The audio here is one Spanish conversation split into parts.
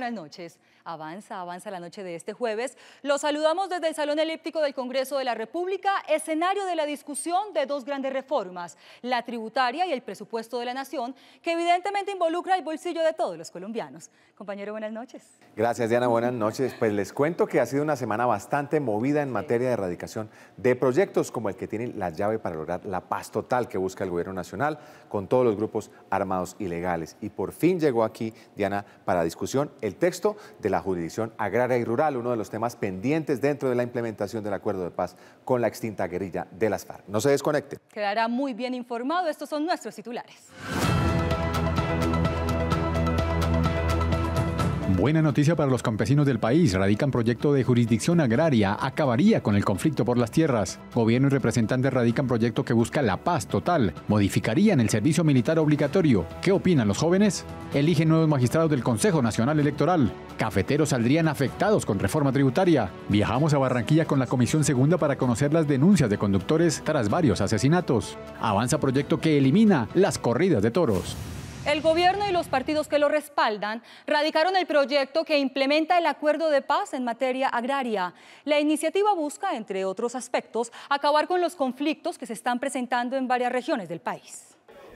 buenas noches. Avanza la noche de este jueves. Los saludamos desde el Salón Elíptico del Congreso de la República, escenario de la discusión de dos grandes reformas, la tributaria y el presupuesto de la Nación, que evidentemente involucra el bolsillo de todos los colombianos. Compañero, buenas noches. Gracias, Diana, buenas noches. Pues les cuento que ha sido una semana bastante movida en materia de erradicación de proyectos como el que tiene la llave para lograr la paz total que busca el gobierno nacional con todos los grupos armados ilegales. Y por fin llegó aquí, Diana, para discusión el texto de la jurisdicción agraria y rural, uno de los temas pendientes dentro de la implementación del acuerdo de paz con la extinta guerrilla de las FARC. No se desconecte. Quedará muy bien informado. Estos son nuestros titulares. Buena noticia para los campesinos del país. Radican proyecto de jurisdicción agraria. Acabaría con el conflicto por las tierras. Gobierno y representantes radican proyecto que busca la paz total. Modificarían el servicio militar obligatorio. ¿Qué opinan los jóvenes? Eligen nuevos magistrados del Consejo Nacional Electoral. Cafeteros saldrían afectados con reforma tributaria. Viajamos a Barranquilla con la Comisión Segunda para conocer las denuncias de conductores tras varios asesinatos. Avanza proyecto que elimina las corridas de toros. El gobierno y los partidos que lo respaldan radicaron el proyecto que implementa el acuerdo de paz en materia agraria. La iniciativa busca, entre otros aspectos, acabar con los conflictos que se están presentando en varias regiones del país.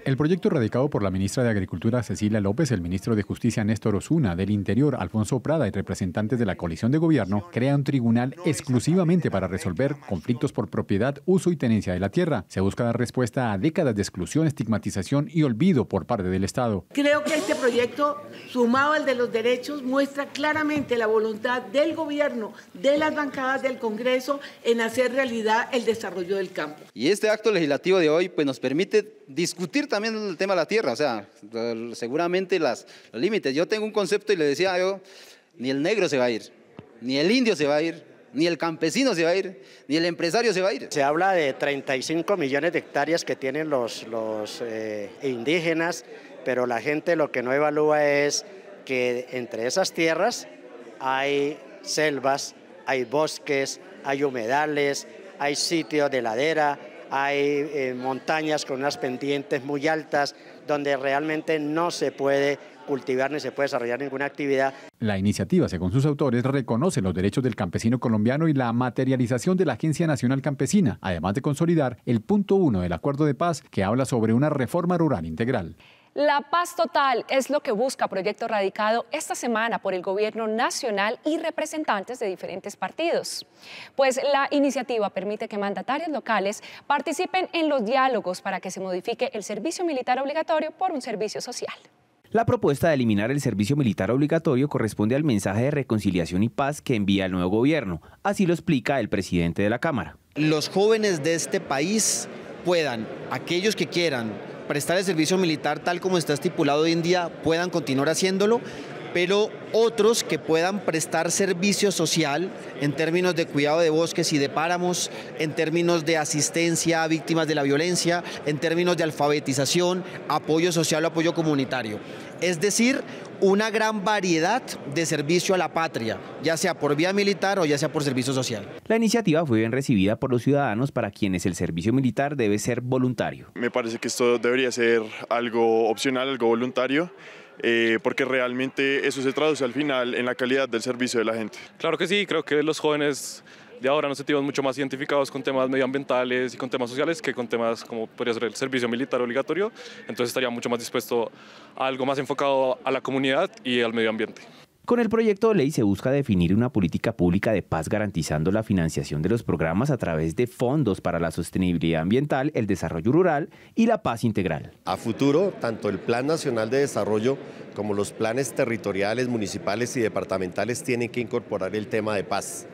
El proyecto radicado por la ministra de Agricultura Cecilia López, el ministro de Justicia Néstor Osuna, del Interior Alfonso Prada y representantes de la coalición de gobierno crea un tribunal exclusivamente para resolver conflictos por propiedad, uso y tenencia de la tierra. Se busca dar respuesta a décadas de exclusión, estigmatización y olvido por parte del Estado. Creo que este proyecto, sumado al de los derechos, muestra claramente la voluntad del gobierno, de las bancadas del Congreso, en hacer realidad el desarrollo del campo. Y este acto legislativo de hoy pues, nos permite discutir también el tema de la tierra, o sea, seguramente los límites. Yo tengo un concepto y le decía yo, ni el negro se va a ir, ni el indio se va a ir, ni el campesino se va a ir, ni el empresario se va a ir. Se habla de 35 millones de hectáreas que tienen los indígenas, pero la gente lo que no evalúa es que entre esas tierras hay selvas, hay bosques, hay humedales, hay sitios de ladera, hay montañas con unas pendientes muy altas donde realmente no se puede cultivar ni se puede desarrollar ninguna actividad. La iniciativa, según sus autores, reconoce los derechos del campesino colombiano y la materialización de la Agencia Nacional Campesina, además de consolidar el punto 1 del Acuerdo de Paz que habla sobre una reforma rural integral. La paz total es lo que busca proyecto radicado esta semana por el Gobierno Nacional y representantes de diferentes partidos. Pues la iniciativa permite que mandatarios locales participen en los diálogos para que se modifique el servicio militar obligatorio por un servicio social. La propuesta de eliminar el servicio militar obligatorio corresponde al mensaje de reconciliación y paz que envía el nuevo gobierno. Así lo explica el presidente de la Cámara. Los jóvenes de este país puedan, aquellos que quieran, prestar el servicio militar tal como está estipulado hoy en día, puedan continuar haciéndolo, pero otros que puedan prestar servicio social en términos de cuidado de bosques y de páramos, en términos de asistencia a víctimas de la violencia, en términos de alfabetización, apoyo social o apoyo comunitario. Es decir, una gran variedad de servicio a la patria, ya sea por vía militar o ya sea por servicio social. La iniciativa fue bien recibida por los ciudadanos para quienes el servicio militar debe ser voluntario. Me parece que esto debería ser algo opcional, algo voluntario, porque realmente eso se traduce al final en la calidad del servicio de la gente. Claro que sí, creo que los jóvenes de ahora nos sentimos mucho más identificados con temas medioambientales y con temas sociales que con temas como podría ser el servicio militar obligatorio, entonces estaría mucho más dispuesto a algo más enfocado a la comunidad y al medio ambiente. Con el proyecto de ley se busca definir una política pública de paz garantizando la financiación de los programas a través de fondos para la sostenibilidad ambiental, el desarrollo rural y la paz integral. A futuro, tanto el Plan Nacional de Desarrollo como los planes territoriales, municipales y departamentales tienen que incorporar el tema de paz.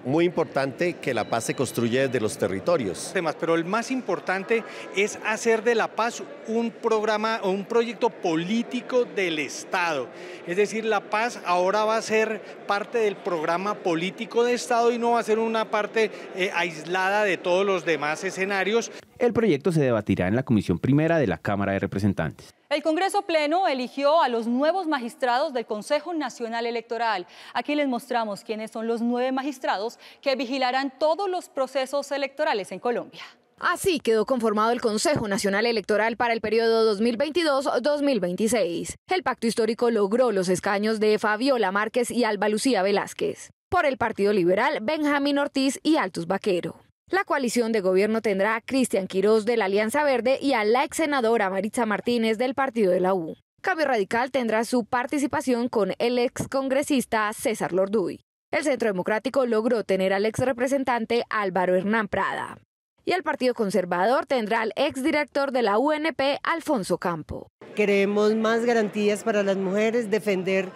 Muy importante que la paz se construya desde los territorios. Pero el más importante es hacer de la paz un programa o un proyecto político del Estado. Es decir, la paz ahora va a ser parte del programa político de Estado y no va a ser una parte aislada de todos los demás escenarios. El proyecto se debatirá en la Comisión Primera de la Cámara de Representantes. El Congreso Pleno eligió a los nuevos magistrados del Consejo Nacional Electoral. Aquí les mostramos quiénes son los 9 magistrados que vigilarán todos los procesos electorales en Colombia. Así quedó conformado el Consejo Nacional Electoral para el periodo 2022-2026. El pacto histórico logró los escaños de Fabiola Márquez y Alba Lucía Velázquez. Por el Partido Liberal, Benjamín Ortiz y Altus Vaquero. La coalición de gobierno tendrá a Cristian Quirós de la Alianza Verde y a la ex senadora Maritza Martínez del Partido de la U. Cambio Radical tendrá su participación con el ex congresista César Lorduy. El Centro Democrático logró tener al ex representante Álvaro Hernán Prada. Y el Partido Conservador tendrá al exdirector de la UNP, Alfonso Campo. Queremos más garantías para las mujeres, defender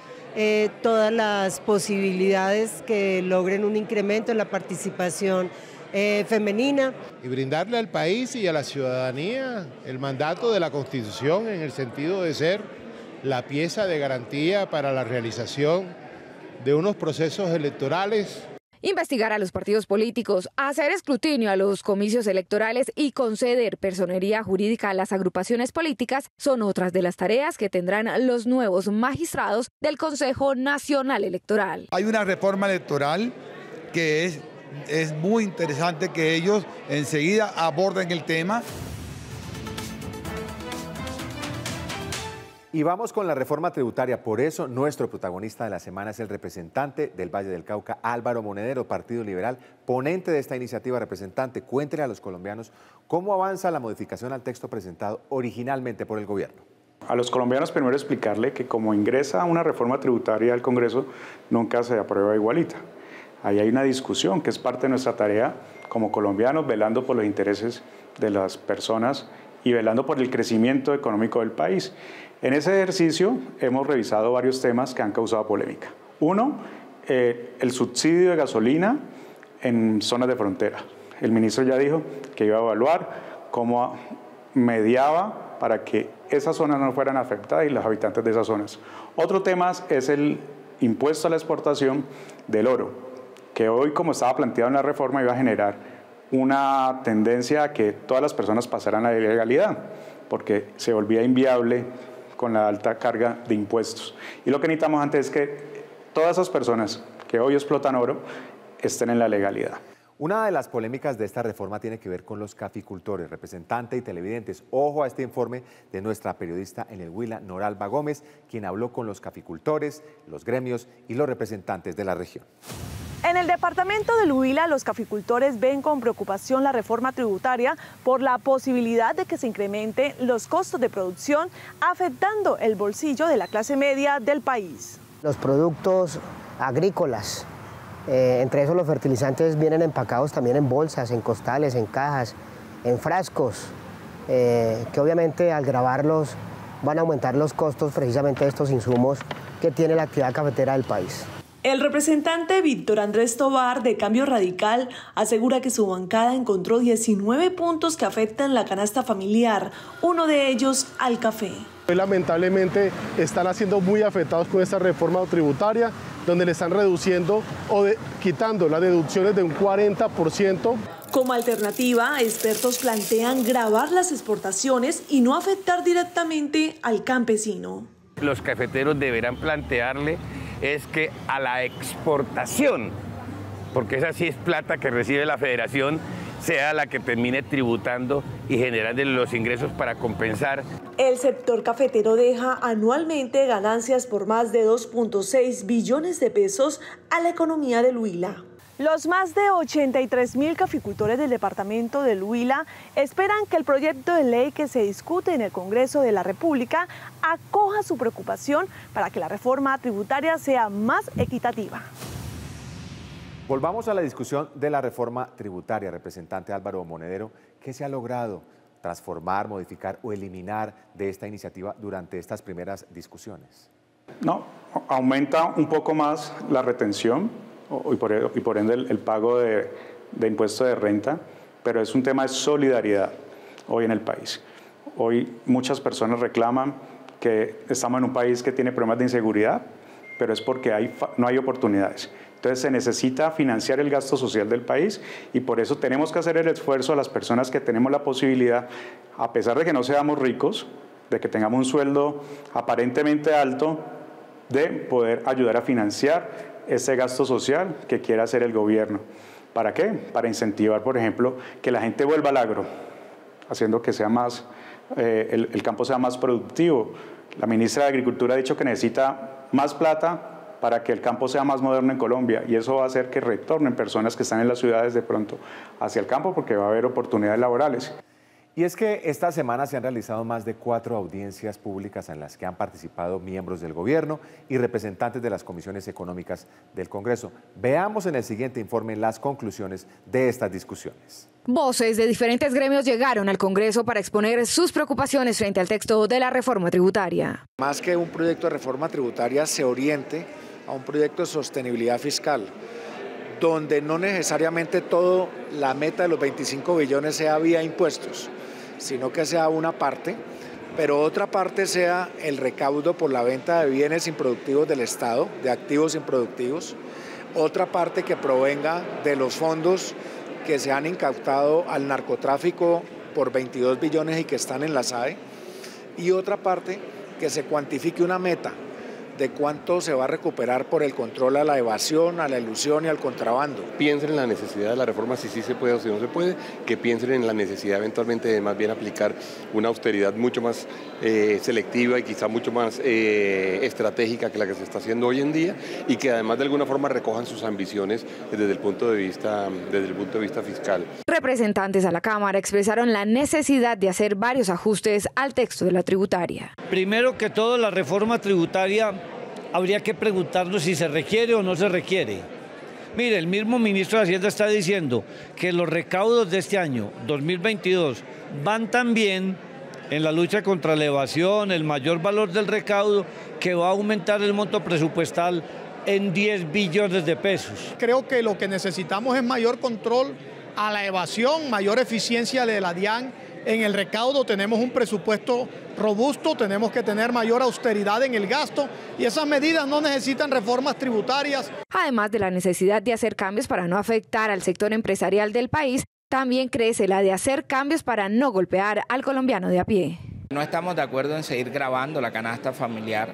todas las posibilidades que logren un incremento en la participación femenina. Y brindarle al país y a la ciudadanía el mandato de la Constitución en el sentido de ser la pieza de garantía para la realización de unos procesos electorales. Investigar a los partidos políticos, hacer escrutinio a los comicios electorales y conceder personería jurídica a las agrupaciones políticas son otras de las tareas que tendrán los nuevos magistrados del Consejo Nacional Electoral. Hay una reforma electoral que es muy interesante que ellos enseguida aborden el tema. Y vamos con la reforma tributaria. Por eso nuestro protagonista de la semana es el representante del Valle del Cauca, Álvaro Monedero, Partido Liberal, ponente de esta iniciativa. Representante, cuéntele a los colombianos cómo avanza la modificación al texto presentado originalmente por el gobierno. A los colombianos primero explicarle que como ingresa una reforma tributaria al Congreso, nunca se aprueba igualita. Ahí hay una discusión que es parte de nuestra tarea como colombianos, velando por los intereses de las personas y velando por el crecimiento económico del país. En ese ejercicio hemos revisado varios temas que han causado polémica. Uno, el subsidio de gasolina en zonas de frontera. El ministro ya dijo que iba a evaluar cómo mediaba para que esas zonas no fueran afectadas y los habitantes de esas zonas. Otro tema es el impuesto a la exportación del oro, que hoy, como estaba planteado en la reforma, iba a generar una tendencia a que todas las personas pasaran a la ilegalidad, porque se volvía inviable con la alta carga de impuestos. Y lo que necesitamos antes es que todas esas personas que hoy explotan oro estén en la legalidad. Una de las polémicas de esta reforma tiene que ver con los caficultores, representantes y televidentes. Ojo a este informe de nuestra periodista en el Huila, Noralba Gómez, quien habló con los caficultores, los gremios y los representantes de la región. En el departamento del Huila, los caficultores ven con preocupación la reforma tributaria por la posibilidad de que se incrementen los costos de producción, afectando el bolsillo de la clase media del país. Los productos agrícolas, entre esos los fertilizantes, vienen empacados también en bolsas, en costales, en cajas, en frascos, que obviamente al grabarlos van a aumentar los costos precisamente de estos insumos que tiene la actividad cafetera del país. El representante Víctor Andrés Tobar, de Cambio Radical, asegura que su bancada encontró 19 puntos que afectan la canasta familiar, uno de ellos al café. Lamentablemente están siendo muy afectados con esta reforma tributaria, donde le están reduciendo o quitando las deducciones de un 40%. Como alternativa, expertos plantean gravar las exportaciones y no afectar directamente al campesino. Los cafeteros deberán plantearle es que a la exportación, porque esa sí es plata que recibe la federación, sea la que termine tributando y generando los ingresos para compensar. El sector cafetero deja anualmente ganancias por más de 2.6 billones de pesos a la economía del Huila. Los más de 83.000 caficultores del departamento del Huila esperan que el proyecto de ley que se discute en el Congreso de la República acoja su preocupación para que la reforma tributaria sea más equitativa. Volvamos a la discusión de la reforma tributaria. Representante Álvaro Monedero, ¿qué se ha logrado transformar, modificar o eliminar de esta iniciativa durante estas primeras discusiones? No, aumenta un poco más la retención y por ende el pago de impuesto de renta, pero es un tema de solidaridad hoy en el país. Hoy muchas personas reclaman que estamos en un país que tiene problemas de inseguridad, pero es porque no hay oportunidades. Entonces se necesita financiar el gasto social del país y por eso tenemos que hacer el esfuerzo a las personas que tenemos la posibilidad, a pesar de que no seamos ricos, de que tengamos un sueldo aparentemente alto, de poder ayudar a financiar ese gasto social que quiera hacer el gobierno. ¿Para qué? Para incentivar, por ejemplo, que la gente vuelva al agro, haciendo que sea más, el campo sea más productivo. La ministra de Agricultura ha dicho que necesita más plata para que el campo sea más moderno en Colombia, y eso va a hacer que retornen personas que están en las ciudades de pronto hacia el campo, porque va a haber oportunidades laborales. Y es que esta semana se han realizado más de 4 audiencias públicas en las que han participado miembros del gobierno y representantes de las comisiones económicas del Congreso. Veamos en el siguiente informe las conclusiones de estas discusiones. Voces de diferentes gremios llegaron al Congreso para exponer sus preocupaciones frente al texto de la reforma tributaria. Más que un proyecto de reforma tributaria se oriente a un proyecto de sostenibilidad fiscal, donde no necesariamente todo la meta de los 25 billones sea vía impuestos, sino que sea una parte, pero otra parte sea el recaudo por la venta de bienes improductivos del Estado, de activos improductivos, otra parte que provenga de los fondos que se han incautado al narcotráfico por 22 billones y que están en la SAE, y otra parte que se cuantifique una meta de cuánto se va a recuperar por el control a la evasión, a la elusión y al contrabando. Piensen en la necesidad de la reforma, si sí se puede o si no se puede, que piensen en la necesidad eventualmente de más bien aplicar una austeridad mucho más selectiva y quizá mucho más estratégica que la que se está haciendo hoy en día, y que además de alguna forma recojan sus ambiciones desde el punto de vista fiscal. Representantes a la Cámara expresaron la necesidad de hacer varios ajustes al texto de la tributaria. Primero que todo, la reforma tributaria habría que preguntarnos si se requiere o no se requiere. Mire, el mismo ministro de Hacienda está diciendo que los recaudos de este año, 2022, van tan bien en la lucha contra la evasión, el mayor valor del recaudo, que va a aumentar el monto presupuestal en 10 billones de pesos. Creo que lo que necesitamos es mayor control a la evasión, mayor eficiencia de la DIAN en el recaudo. Tenemos un presupuesto robusto, tenemos que tener mayor austeridad en el gasto, y esas medidas no necesitan reformas tributarias. Además de la necesidad de hacer cambios para no afectar al sector empresarial del país, también crece la de hacer cambios para no golpear al colombiano de a pie. No estamos de acuerdo en seguir grabando la canasta familiar.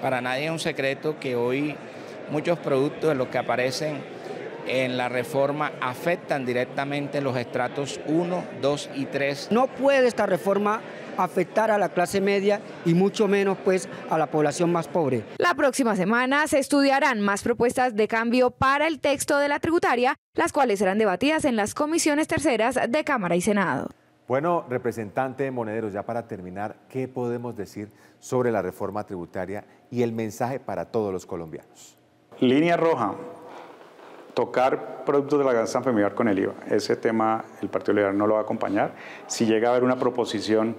Para nadie es un secreto que hoy muchos productos de los que aparecen en la reforma afectan directamente los estratos 1, 2 y 3. No puede esta reforma afectar a la clase media y mucho menos pues a la población más pobre. La próxima semana se estudiarán más propuestas de cambio para el texto de la tributaria, las cuales serán debatidas en las comisiones terceras de Cámara y Senado. Bueno, representante Monederos, ya para terminar, ¿qué podemos decir sobre la reforma tributaria y el mensaje para todos los colombianos? Línea roja: tocar productos de la canasta familiar con el IVA. Ese tema el Partido Liberal no lo va a acompañar. Si llega a haber una proposición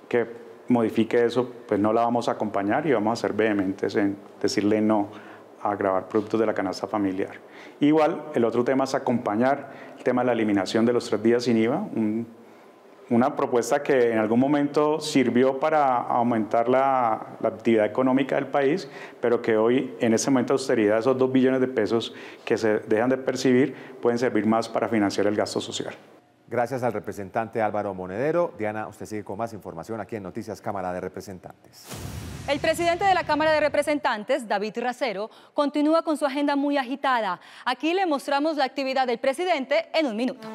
que modifique eso, pues no la vamos a acompañar y vamos a ser vehementes en decirle no a gravar productos de la canasta familiar. Igual, el otro tema es acompañar el tema de la eliminación de los 3 días sin IVA, una propuesta que en algún momento sirvió para aumentar la actividad económica del país, pero que hoy, en ese momento de austeridad, esos 2 billones de pesos que se dejan de percibir pueden servir más para financiar el gasto social. Gracias al representante Álvaro Monedero. Diana, usted sigue con más información aquí en Noticias Cámara de Representantes. El presidente de la Cámara de Representantes, David Racero, continúa con su agenda muy agitada. Aquí le mostramos la actividad del presidente en un minuto.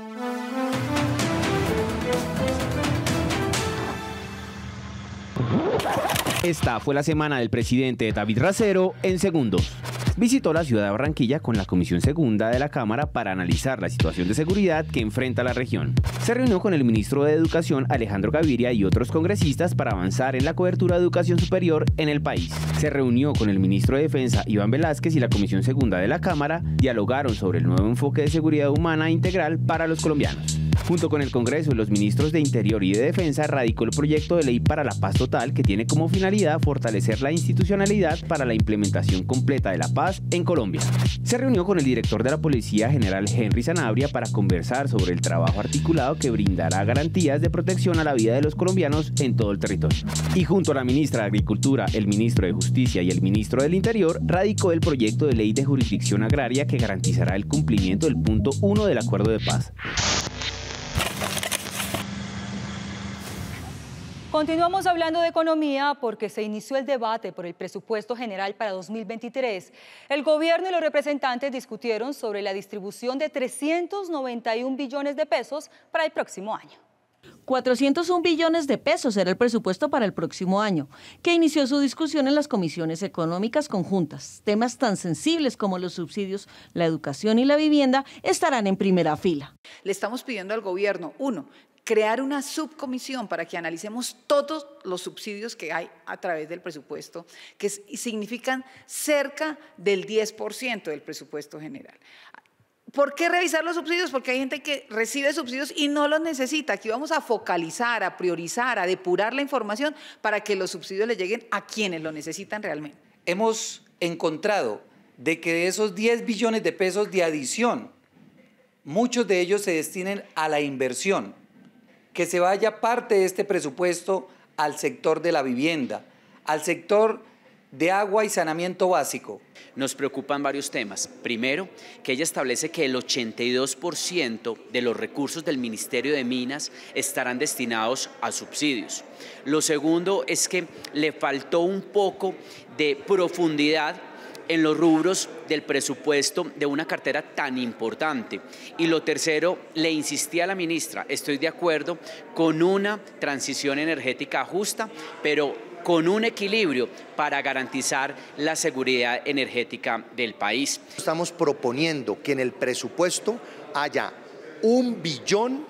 Esta fue la semana del presidente David Racero en segundos. Visitó la ciudad de Barranquilla con la Comisión Segunda de la Cámara para analizar la situación de seguridad que enfrenta la región. Se reunió con el ministro de Educación, Alejandro Gaviria, y otros congresistas para avanzar en la cobertura de educación superior en el país. Se reunió con el ministro de Defensa, Iván Velázquez, y la Comisión Segunda de la Cámara. Dialogaron sobre el nuevo enfoque de seguridad humana integral para los colombianos. Junto con el Congreso y los ministros de Interior y de Defensa, radicó el proyecto de ley para la paz total, que tiene como finalidad fortalecer la institucionalidad para la implementación completa de la paz en Colombia. Se reunió con el director de la Policía General, Henry Sanabria, para conversar sobre el trabajo articulado que brindará garantías de protección a la vida de los colombianos en todo el territorio. Y junto a la ministra de Agricultura, el ministro de Justicia y el ministro del Interior, radicó el proyecto de ley de jurisdicción agraria que garantizará el cumplimiento del punto 1 del acuerdo de paz. Continuamos hablando de economía porque se inició el debate por el presupuesto general para 2023. El gobierno y los representantes discutieron sobre la distribución de 391 billones de pesos para el próximo año. 401 billones de pesos será el presupuesto para el próximo año, que inició su discusión en las comisiones económicas conjuntas. Temas tan sensibles como los subsidios, la educación y la vivienda estarán en primera fila. Le estamos pidiendo al gobierno, uno, crear una subcomisión para que analicemos todos los subsidios que hay a través del presupuesto, que significan cerca del 10% del presupuesto general. ¿Por qué revisar los subsidios? Porque hay gente que recibe subsidios y no los necesita. Aquí vamos a focalizar, a priorizar, a depurar la información para que los subsidios le lleguen a quienes lo necesitan realmente. Hemos encontrado de que de esos 10 billones de pesos de adición, muchos de ellos se destinen a la inversión, que se vaya parte de este presupuesto al sector de la vivienda, al sector de agua y saneamiento básico. Nos preocupan varios temas. Primero, que ella establece que el 82% de los recursos del Ministerio de Minas estarán destinados a subsidios. Lo segundo es que le faltó un poco de profundidad en los rubros del presupuesto de una cartera tan importante. Y lo tercero, le insistí a la ministra, estoy de acuerdo con una transición energética justa, pero con un equilibrio para garantizar la seguridad energética del país. Estamos proponiendo que en el presupuesto haya 1 billón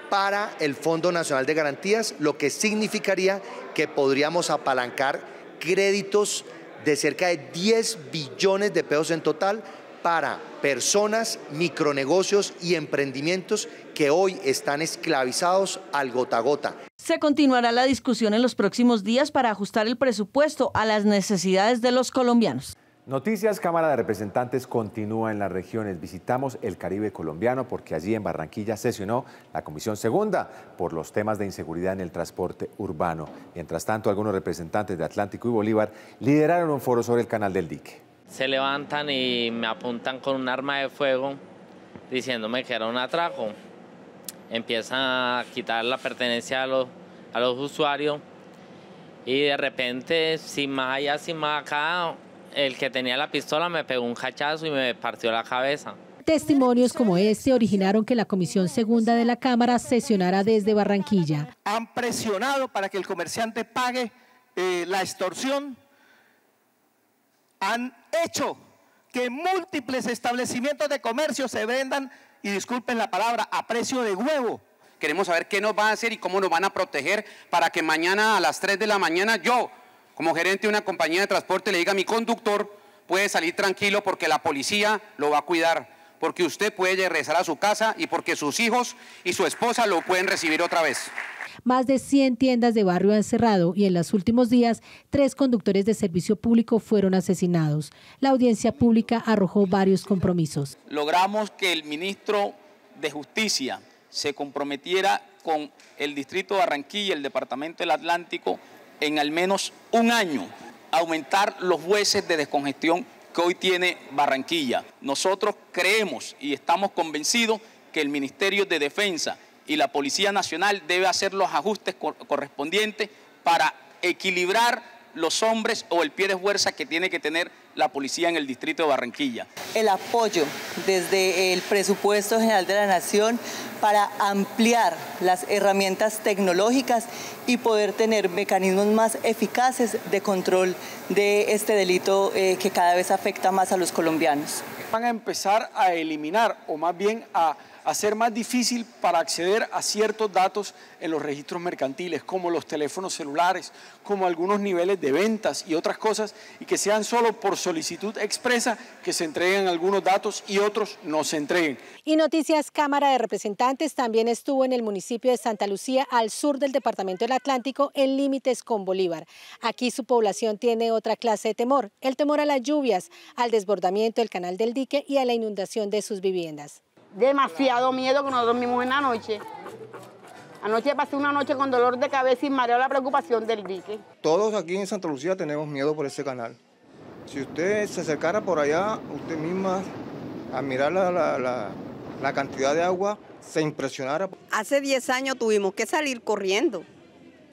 para el Fondo Nacional de Garantías, lo que significaría que podríamos apalancar créditos de cerca de 10 billones de pesos en total para personas, micronegocios y emprendimientos que hoy están esclavizados al gota a gota. Se continuará la discusión en los próximos días para ajustar el presupuesto a las necesidades de los colombianos. Noticias Cámara de Representantes continúa en las regiones. Visitamos el Caribe colombiano porque allí en Barranquilla sesionó la Comisión Segunda por los temas de inseguridad en el transporte urbano. Mientras tanto, algunos representantes de Atlántico y Bolívar lideraron un foro sobre el Canal del Dique. Se levantan y me apuntan con un arma de fuego diciéndome que era un atraco. Empiezan a quitar la pertenencia a los usuarios y de repente, sin más allá, sin más acá, el que tenía la pistola me pegó un cachazo y me partió la cabeza. Testimonios como este originaron que la Comisión Segunda de la Cámara sesionara desde Barranquilla. Han presionado para que el comerciante pague la extorsión. Han hecho que múltiples establecimientos de comercio se vendan, y disculpen la palabra, a precio de huevo. Queremos saber qué nos va a hacer y cómo nos van a proteger para que mañana a las 3 de la mañana yo, como gerente de una compañía de transporte, le diga a mi conductor, puede salir tranquilo porque la policía lo va a cuidar, porque usted puede regresar a su casa y porque sus hijos y su esposa lo pueden recibir otra vez. Más de 100 tiendas de barrio han cerrado y en los últimos días 3 conductores de servicio público fueron asesinados. La audiencia pública arrojó varios compromisos. Logramos que el ministro de Justicia se comprometiera con el distrito de Barranquilla y el departamento del Atlántico en al menos un año aumentar los jueces de descongestión que hoy tiene Barranquilla. Nosotros creemos y estamos convencidos que el Ministerio de Defensa y la Policía Nacional debe hacer los ajustes correspondientes para equilibrar los hombres o el pie de fuerza que tiene que tener la policía en el distrito de Barranquilla. El apoyo desde el presupuesto general de la Nación para ampliar las herramientas tecnológicas y poder tener mecanismos más eficaces de control de este delito que cada vez afecta más a los colombianos. Van a empezar a eliminar o más bien a hacer más difícil para acceder a ciertos datos en los registros mercantiles, como los teléfonos celulares, como algunos niveles de ventas y otras cosas, y que sean solo por solicitud expresa que se entreguen algunos datos y otros no se entreguen. Y Noticias Cámara de Representantes también estuvo en el municipio de Santa Lucía, al sur del departamento del Atlántico, en límites con Bolívar. Aquí su población tiene otra clase de temor, el temor a las lluvias, al desbordamiento del Canal del Dique y a la inundación de sus viviendas. Demasiado miedo que no dormimos en la noche. Anoche pasé una noche con dolor de cabeza y mareo, la preocupación del dique. Todos aquí en Santa Lucía tenemos miedo por ese canal. Si usted se acercara por allá, usted misma, a mirar la cantidad de agua, se impresionara. Hace 10 años tuvimos que salir corriendo,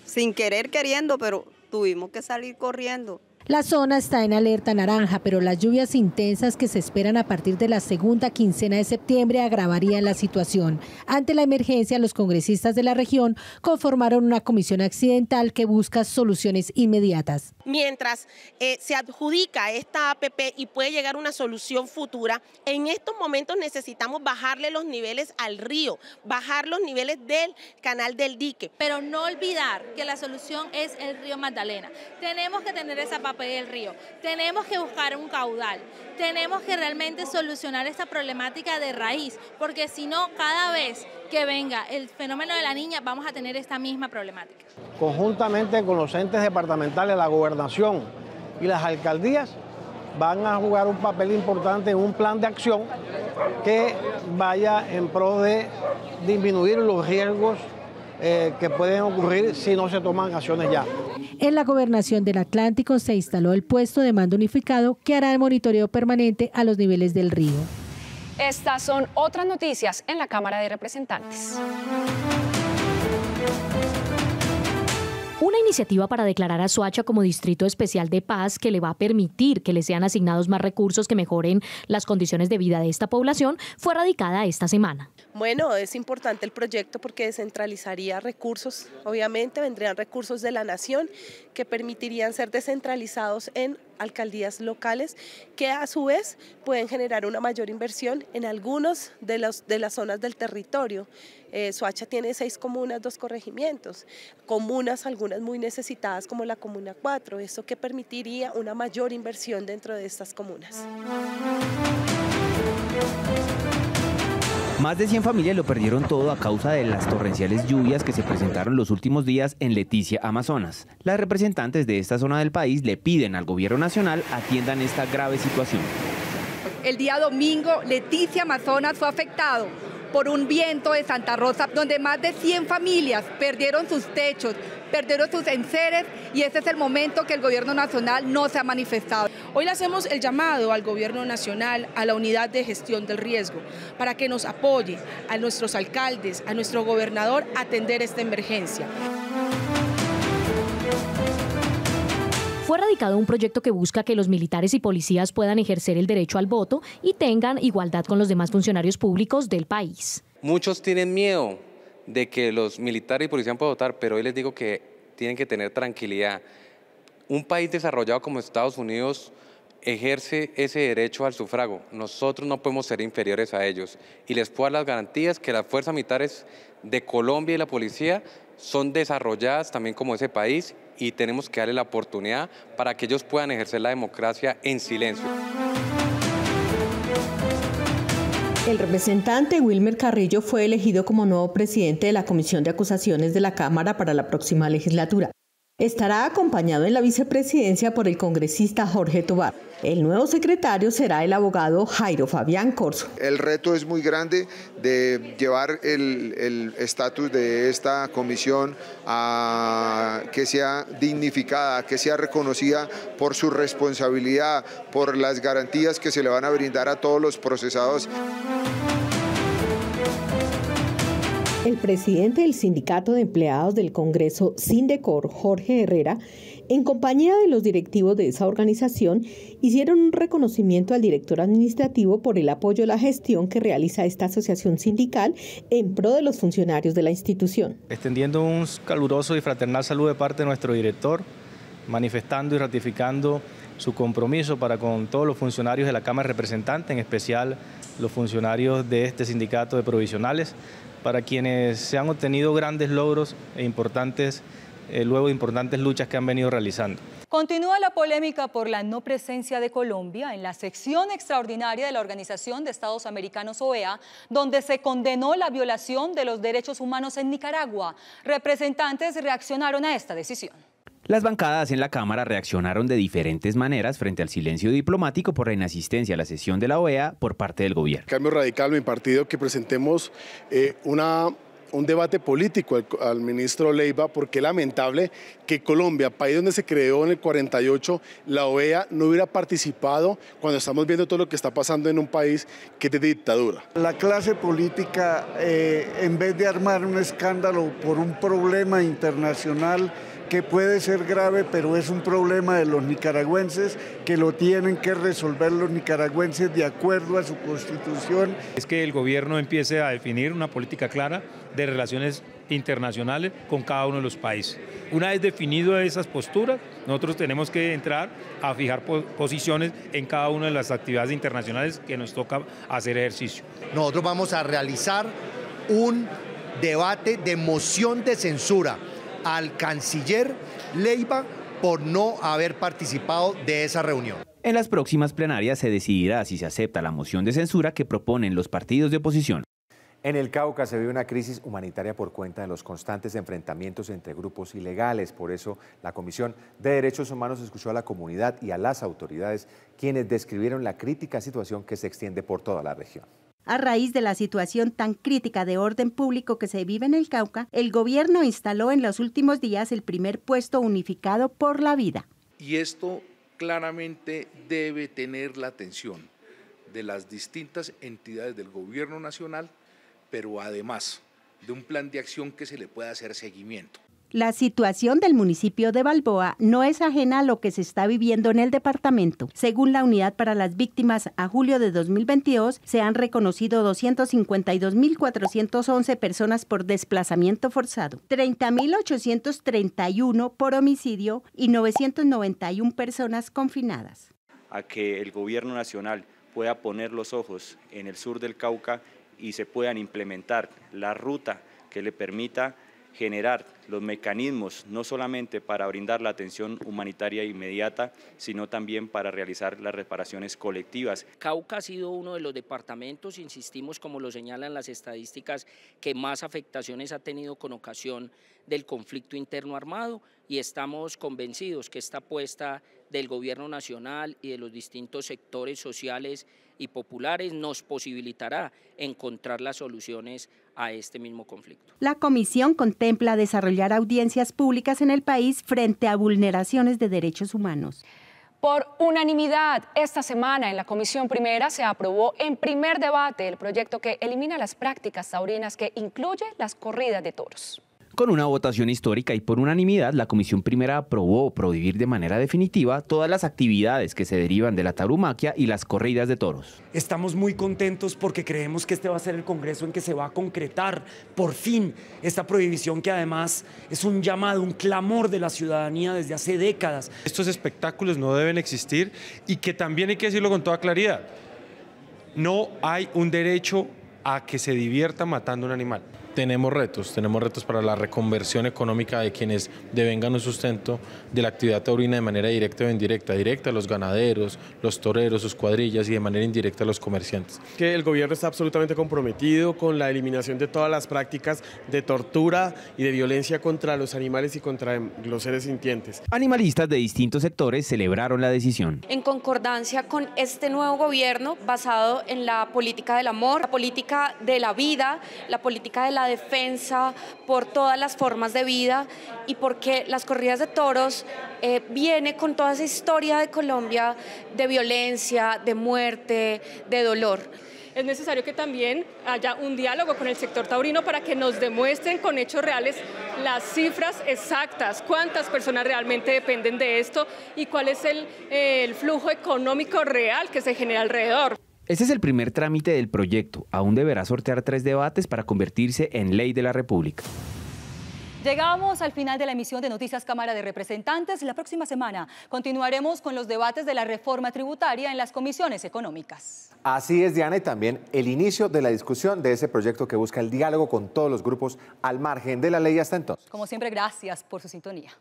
sin querer queriendo, pero tuvimos que salir corriendo. La zona está en alerta naranja, pero las lluvias intensas que se esperan a partir de la segunda quincena de septiembre agravarían la situación. Ante la emergencia, los congresistas de la región conformaron una comisión accidental que busca soluciones inmediatas. Mientras se adjudica esta APP y puede llegar una solución futura, en estos momentos necesitamos bajarle los niveles al río, bajar los niveles del canal del dique. Pero no olvidar que la solución es el río Magdalena. Tenemos que tener esa APP del río, tenemos que buscar un caudal, tenemos que realmente solucionar esta problemática de raíz, porque si no, cada vez que venga el fenómeno de la niña vamos a tener esta misma problemática. Conjuntamente con los entes departamentales, la gobernación y las alcaldías van a jugar un papel importante en un plan de acción que vaya en pro de disminuir los riesgos que pueden ocurrir si no se toman acciones ya. En la Gobernación del Atlántico se instaló el puesto de mando unificado que hará el monitoreo permanente a los niveles del río. Estas son otras noticias en la Cámara de Representantes. Una iniciativa para declarar a Soacha como distrito especial de paz que le va a permitir que le sean asignados más recursos que mejoren las condiciones de vida de esta población fue radicada esta semana. Bueno, es importante el proyecto porque descentralizaría recursos, obviamente vendrían recursos de la nación que permitirían ser descentralizados en alcaldías locales que a su vez pueden generar una mayor inversión en algunos de las zonas del territorio. Soacha tiene 6 comunas, 2 corregimientos, comunas algunas muy necesitadas como la Comuna 4, eso que permitiría una mayor inversión dentro de estas comunas. Más de 100 familias lo perdieron todo a causa de las torrenciales lluvias que se presentaron los últimos días en Leticia, Amazonas. Las representantes de esta zona del país le piden al gobierno nacional atiendan esta grave situación. El día domingo, Leticia, Amazonas fue afectado por un viento de Santa Rosa, donde más de 100 familias perdieron sus techos, perdieron sus enseres y ese es el momento que el gobierno nacional no se ha manifestado. Hoy le hacemos el llamado al gobierno nacional, a la unidad de gestión del riesgo, para que nos apoye a nuestros alcaldes, a nuestro gobernador a atender esta emergencia. Fue radicado un proyecto que busca que los militares y policías puedan ejercer el derecho al voto y tengan igualdad con los demás funcionarios públicos del país. Muchos tienen miedo de que los militares y policías puedan votar, pero hoy les digo que tienen que tener tranquilidad. Un país desarrollado como Estados Unidos ejerce ese derecho al sufragio. Nosotros no podemos ser inferiores a ellos. Y les puedo dar las garantías que las fuerzas militares de Colombia y la policía son desarrolladas también como ese país y tenemos que darle la oportunidad para que ellos puedan ejercer la democracia en silencio. El representante Wilmer Carrillo fue elegido como nuevo presidente de la Comisión de Acusaciones de la Cámara para la próxima legislatura. Estará acompañado en la vicepresidencia por el congresista Jorge Tobar. El nuevo secretario será el abogado Jairo Fabián Corzo. El reto es muy grande de llevar el estatus de esta comisión a que sea dignificada, que sea reconocida por su responsabilidad, por las garantías que se le van a brindar a todos los procesados. El presidente del Sindicato de Empleados del Congreso, Sindecor, Jorge Herrera, en compañía de los directivos de esa organización, hicieron un reconocimiento al director administrativo por el apoyo a la gestión que realiza esta asociación sindical en pro de los funcionarios de la institución. Extendiendo un caluroso y fraternal saludo de parte de nuestro director, manifestando y ratificando su compromiso para con todos los funcionarios de la Cámara de Representantes, en especial los funcionarios de este sindicato de provisionales, para quienes se han obtenido grandes logros e importantes, luego de importantes luchas que han venido realizando. Continúa la polémica por la no presencia de Colombia en la sección extraordinaria de la Organización de Estados Americanos, OEA, donde se condenó la violación de los derechos humanos en Nicaragua. Representantes reaccionaron a esta decisión. Las bancadas en la Cámara reaccionaron de diferentes maneras frente al silencio diplomático por la inasistencia a la sesión de la OEA por parte del gobierno. Cambio Radical, mi partido, que presentemos una un debate político al ministro Leiva, porque es lamentable que Colombia, país donde se creó en el 48, la OEA no hubiera participado cuando estamos viendo todo lo que está pasando en un país que es de dictadura. La clase política, en vez de armar un escándalo por un problema internacional que puede ser grave, pero es un problema de los nicaragüenses, que lo tienen que resolver los nicaragüenses de acuerdo a su constitución. Es que el gobierno empiece a definir una política clara de relaciones internacionales con cada uno de los países. Una vez definido esas posturas, nosotros tenemos que entrar a fijar posiciones en cada una de las actividades internacionales que nos toca hacer ejercicio. Nosotros vamos a realizar un debate de moción de censura al canciller Leiva por no haber participado de esa reunión. En las próximas plenarias se decidirá si se acepta la moción de censura que proponen los partidos de oposición. En el Cauca se vive una crisis humanitaria por cuenta de los constantes enfrentamientos entre grupos ilegales. Por eso, la Comisión de Derechos Humanos escuchó a la comunidad y a las autoridades, quienes describieron la crítica situación que se extiende por toda la región. A raíz de la situación tan crítica de orden público que se vive en el Cauca, el gobierno instaló en los últimos días el primer puesto unificado por la vida. Y esto claramente debe tener la atención de las distintas entidades del gobierno nacional, pero además de un plan de acción que se le pueda hacer seguimiento. La situación del municipio de Balboa no es ajena a lo que se está viviendo en el departamento. Según la Unidad para las Víctimas, a julio de 2022 se han reconocido 252.411 personas por desplazamiento forzado, 30.831 por homicidio y 991 personas confinadas. A que el gobierno nacional pueda poner los ojos en el sur del Cauca y se puedan implementar la ruta que le permita generar los mecanismos no solamente para brindar la atención humanitaria inmediata, sino también para realizar las reparaciones colectivas. Cauca ha sido uno de los departamentos, insistimos, como lo señalan las estadísticas, que más afectaciones ha tenido con ocasión del conflicto interno armado, y estamos convencidos que esta apuesta del gobierno nacional y de los distintos sectores sociales y populares nos posibilitará encontrar las soluciones a este mismo conflicto. La comisión contempla desarrollar audiencias públicas en el país frente a vulneraciones de derechos humanos. Por unanimidad, esta semana en la Comisión Primera se aprobó en primer debate el proyecto que elimina las prácticas taurinas que incluye las corridas de toros. Con una votación histórica y por unanimidad, la Comisión Primera aprobó prohibir de manera definitiva todas las actividades que se derivan de la tauromaquia y las corridas de toros. Estamos muy contentos porque creemos que este va a ser el Congreso en que se va a concretar por fin esta prohibición, que además es un llamado, un clamor de la ciudadanía desde hace décadas. Estos espectáculos no deben existir y que también hay que decirlo con toda claridad. No hay un derecho a que se divierta matando un animal. Tenemos retos para la reconversión económica de quienes devengan un sustento de la actividad taurina de manera directa o indirecta, directa a los ganaderos, los toreros, sus cuadrillas, y de manera indirecta a los comerciantes. Que el gobierno está absolutamente comprometido con la eliminación de todas las prácticas de tortura y de violencia contra los animales y contra los seres sintientes. Animalistas de distintos sectores celebraron la decisión. En concordancia con este nuevo gobierno basado en la política del amor, la política de la vida, la política de la defensa por todas las formas de vida, y porque las corridas de toros viene con toda esa historia de Colombia de violencia, de muerte, de dolor. Es necesario que también haya un diálogo con el sector taurino para que nos demuestren con hechos reales las cifras exactas, cuántas personas realmente dependen de esto y cuál es el flujo económico real que se genera alrededor. Este es el primer trámite del proyecto. Aún deberá sortear 3 debates para convertirse en ley de la República. Llegamos al final de la emisión de Noticias Cámara de Representantes. La próxima semana continuaremos con los debates de la reforma tributaria en las comisiones económicas. Así es, Diana, y también el inicio de la discusión de ese proyecto que busca el diálogo con todos los grupos al margen de la ley hasta entonces. Como siempre, gracias por su sintonía.